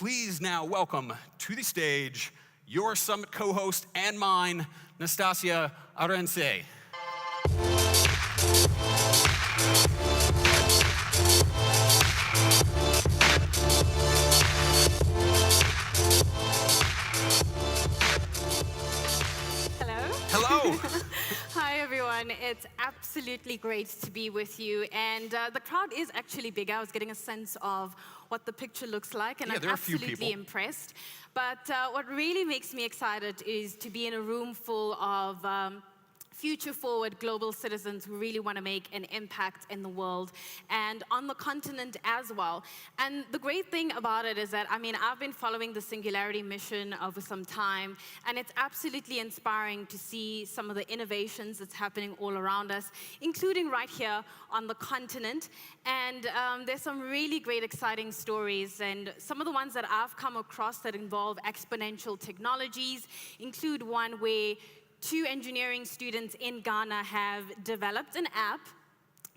please now welcome to the stage your summit co-host and mine, Nastassia Arendse. Hello. Hi, everyone. It's absolutely great to be with you. And the crowd is actually big. I was getting a sense of what the picture looks like, and I'm absolutely impressed. But what really makes me excited is to be in a room full of future-forward global citizens who really want to make an impact in the world and on the continent as well. And the great thing about it is that, I've been following the Singularity mission over some time, and it's absolutely inspiring to see some of the innovations that's happening all around us, including right here on the continent. And there's some really great, exciting stories, and some of the ones that I've come across that involve exponential technologies include one where 2 engineering students in Ghana have developed an app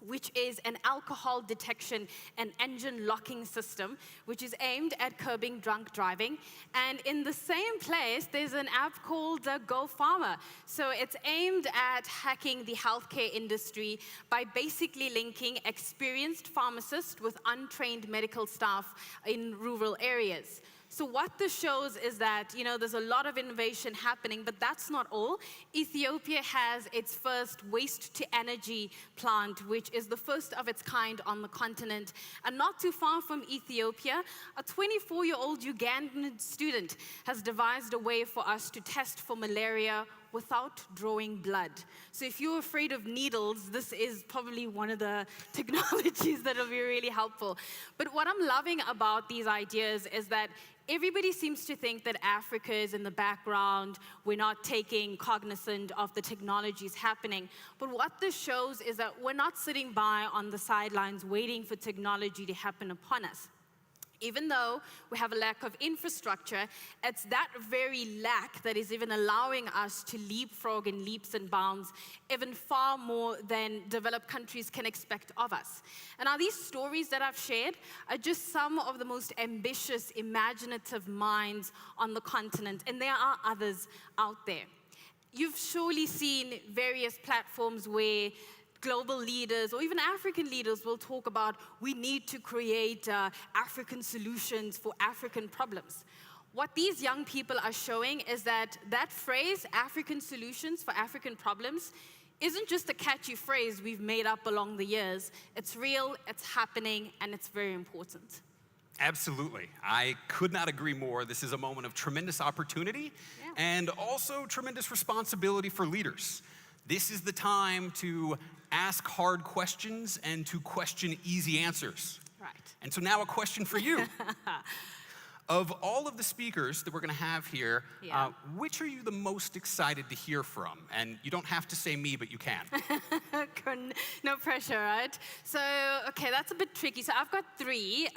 which is an alcohol detection and engine locking system, which is aimed at curbing drunk driving. And in the same place, there's an app called Go Pharma. So it's aimed at hacking the healthcare industry by basically linking experienced pharmacists with untrained medical staff in rural areas. So what this shows is that, there's a lot of innovation happening, but that's not all. Ethiopia has its first waste-to-energy plant, which is the first of its kind on the continent. And not too far from Ethiopia, a 24-year-old Ugandan student has devised a way for us to test for malaria without drawing blood. So if you're afraid of needles, this is probably one of the technologies that will be really helpful. But what I'm loving about these ideas is that everybody seems to think that Africa is in the background. We're not taking cognizant of the technologies happening. But what this shows is that we're not sitting by on the sidelines waiting for technology to happen upon us. Even though we have a lack of infrastructure, it's that very lack that is even allowing us to leapfrog in leaps and bounds, even far more than developed countries can expect of us. And now these stories that I've shared are just some of the most ambitious, imaginative minds on the continent, and there are others out there. You've surely seen various platforms where global leaders or even African leaders will talk about we need to create African solutions for African problems. What these young people are showing is that phrase, African solutions for African problems, isn't just a catchy phrase we've made up along the years. It's real, it's happening, and it's very important. Absolutely. I could not agree more. This is a moment of tremendous opportunity and also tremendous responsibility for leaders. This is the time to ask hard questions and to question easy answers. Right. And so now a question for you. Of all of the speakers that we're going to have here, which are you the most excited to hear from? And you don't have to say me, but you can. No pressure, right? So, okay, that's a bit tricky. So I've got 3.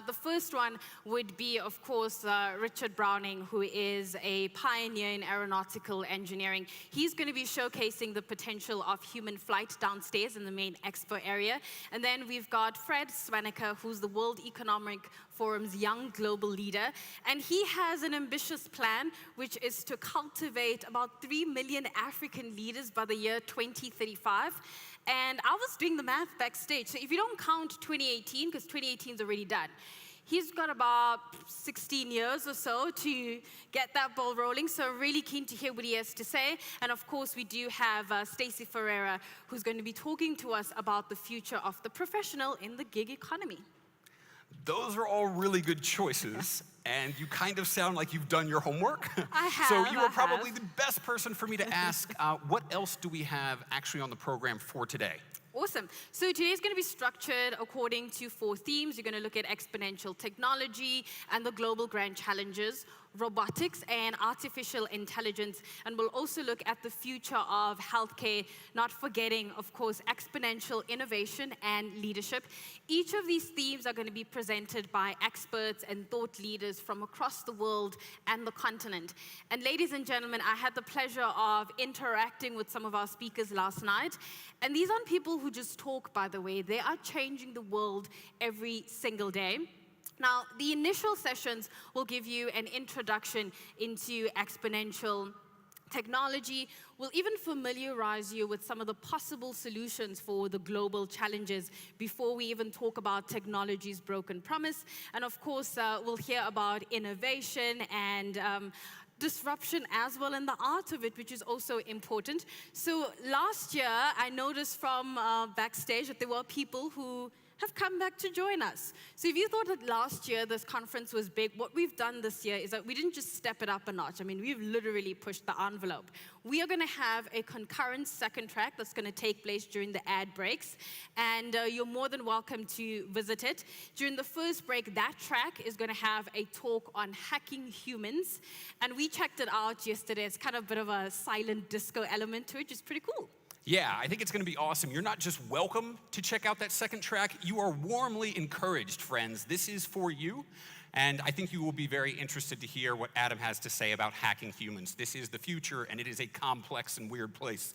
The first one would be, of course, Richard Browning, who is a pioneer in aeronautical engineering. He's going to be showcasing the potential of human flight downstairs in the main expo area. And then we've got Fred Swaneker, who's the World Economic Forum's young global leader, and he has an ambitious plan, which is to cultivate about 3 million African leaders by the year 2035. And I was doing the math backstage, so if you don't count 2018, because 2018 is already done, he's got about 16 years or so to get that ball rolling, so really keen to hear what he has to say. And of course, we do have Stacey Ferreira, who's going to be talking to us about the future of the professional in the gig economy. Those are all really good choices, and you kind of sound like you've done your homework. I have. So you are probably the best person for me to ask, what else do we have actually on the program for today? Awesome. So today's going to be structured according to 4 themes. You're going to look at exponential technology and the global grand challenges, robotics and artificial intelligence, and we'll also look at the future of healthcare, not forgetting, of course, exponential innovation and leadership. Each of these themes are going to be presented by experts and thought leaders from across the world and the continent. And ladies and gentlemen, I had the pleasure of interacting with some of our speakers last night, and these aren't people who just talk, by the way. They are changing the world every single day. Now, the initial sessions will give you an introduction into exponential technology. Will even familiarize you with some of the possible solutions for the global challenges before we even talk about technology's broken promise. And of course, we'll hear about innovation and disruption as well, and the art of it, which is also important. So last year, I noticed from backstage that there were people who have come back to join us. So if you thought that last year this conference was big, what we've done this year is that we didn't just step it up a notch. I mean, we've literally pushed the envelope. We are going to have a concurrent second track that's going to take place during the ad breaks, and you're more than welcome to visit it. During the first break, that track is going to have a talk on hacking humans, and we checked it out yesterday. It's kind of a bit of a silent disco element to it, which is pretty cool. Yeah, I think it's going to be awesome. You're not just welcome to check out that second track, you are warmly encouraged, friends. This is for you, and I think you will be very interested to hear what Adam has to say about hacking humans. This is the future, and it is a complex and weird place.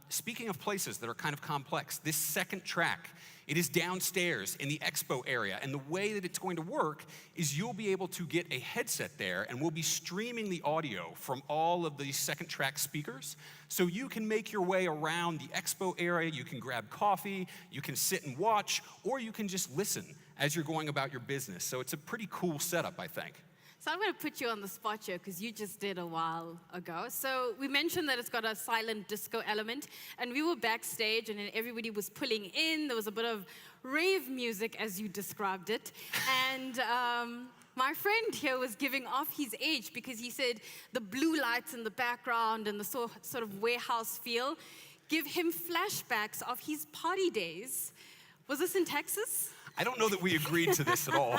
Speaking of places that are kind of complex, this second track, it is downstairs in the expo area, and the way that it's going to work is you'll be able to get a headset there, and we'll be streaming the audio from all of the second track speakers, so you can make your way around the expo area, you can grab coffee, you can sit and watch, or you can just listen as you're going about your business. So it's a pretty cool setup, I think. So I'm going to put you on the spot here because you just did a while ago. So we mentioned that it's got a silent disco element, and we were backstage and then everybody was pulling in. There was a bit of rave music as you described it. And my friend here was giving off his age because he said the blue lights in the background and the sort of warehouse feel give him flashbacks of his party days. Was this in Texas? I don't know that we agreed to this at all.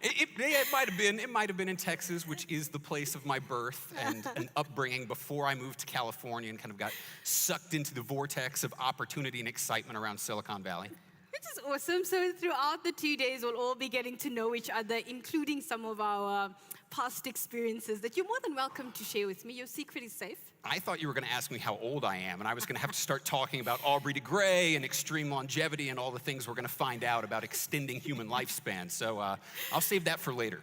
It might have been in Texas, which is the place of my birth and an upbringing before I moved to California and kind of got sucked into the vortex of opportunity and excitement around Silicon Valley. Which is awesome. So throughout the 2 days, we'll all be getting to know each other, including some of our past experiences that you're more than welcome to share with me. Your secret is safe. I thought you were going to ask me how old I am, and I was going to have to start talking about Aubrey de Grey and extreme longevity and all the things we're going to find out about extending human lifespan. So I'll save that for later.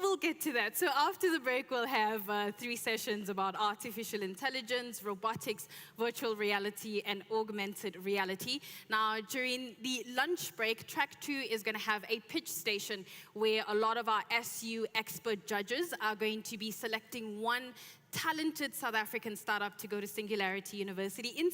We'll get to that. So after the break, we'll have 3 sessions about artificial intelligence, robotics, virtual reality, and augmented reality. Now, during the lunch break, track 2 is going to have a pitch station where a lot of our SU expert judges are going to be selecting one talented South African startup to go to Singularity University in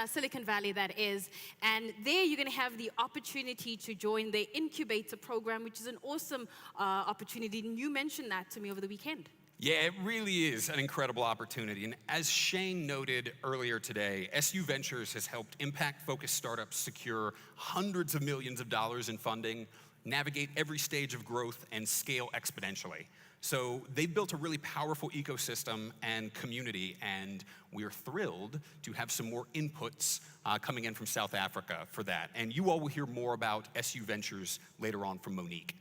Silicon Valley, that is. And there you're going to have the opportunity to join the incubator program, which is an awesome opportunity. And you mentioned that to me over the weekend. Yeah, it really is an incredible opportunity. And as Shane noted earlier today, SU Ventures has helped impact-focused startups secure hundreds of millions of dollars in funding, navigate every stage of growth, and scale exponentially. So they've built a really powerful ecosystem and community, and we're thrilled to have some more inputs coming in from South Africa for that. And you all will hear more about SU Ventures later on from Monique.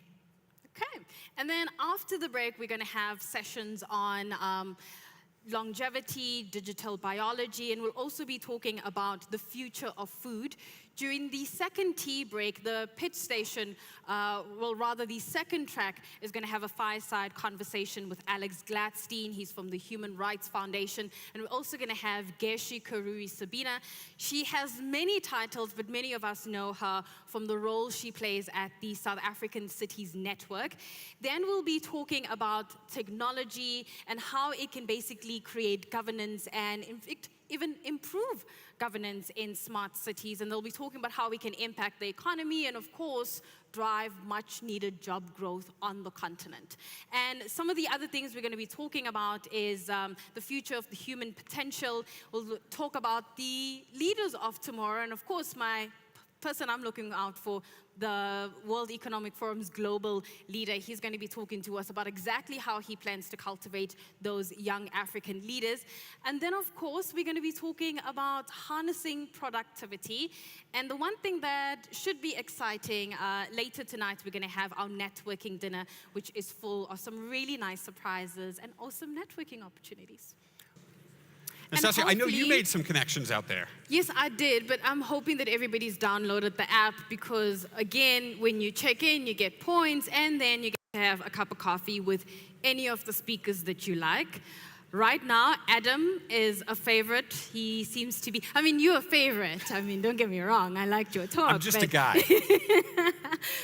Okay, and then after the break, we're going to have sessions on longevity, digital biology, and we'll also be talking about the future of food. During the second tea break, the pitch station, the second track is going to have a fireside conversation with Alex Gladstein. He's from the Human Rights Foundation. And we're also going to have Gershi Karuri Sabina. She has many titles, but many of us know her from the role she plays at the South African Cities Network. Then we'll be talking about technology and how it can basically create governance and even improve governance in smart cities. And they'll be talking about how we can impact the economy and, of course, drive much needed job growth on the continent. And some of the other things we're going to be talking about is the future of the human potential. We'll talk about the leaders of tomorrow. And, of course, my person I'm looking out for, the World Economic Forum's global leader. He's going to be talking to us about exactly how he plans to cultivate those young African leaders. And then, of course, we're going to be talking about harnessing productivity. And the one thing that should be exciting, later tonight, we're going to have our networking dinner, which is full of some really nice surprises and awesome networking opportunities. Nastassia, I know you made some connections out there. Yes, I did, but I'm hoping that everybody's downloaded the app because, again, when you check in, you get points, and then you get to have a cup of coffee with any of the speakers that you like. Right now, Adam is a favorite. He seems to be, you're a favorite. Don't get me wrong, I liked your talk. I'm just a guy.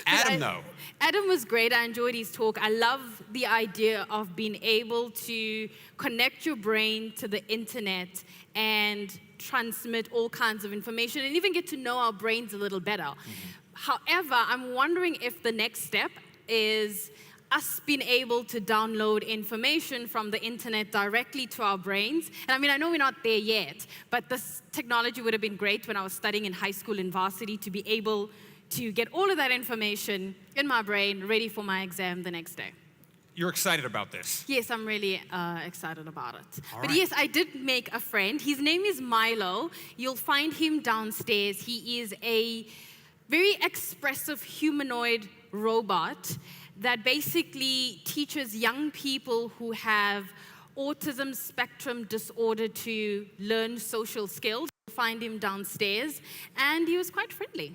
Adam, though. Adam was great. I enjoyed his talk. I love the idea of being able to connect your brain to the internet and transmit all kinds of information and even get to know our brains a little better. However, I'm wondering if the next step is us being able to download information from the internet directly to our brains. And I know we're not there yet, but this technology would have been great when I was studying in high school and varsity to be able to get all of that information in my brain ready for my exam the next day. You're excited about this? Yes, I'm really excited about it. But yes, I did make a friend. His name is Milo. You'll find him downstairs. He is a very expressive humanoid robot that basically teaches young people who have autism spectrum disorder to learn social skills. You'll find him downstairs, and he was quite friendly.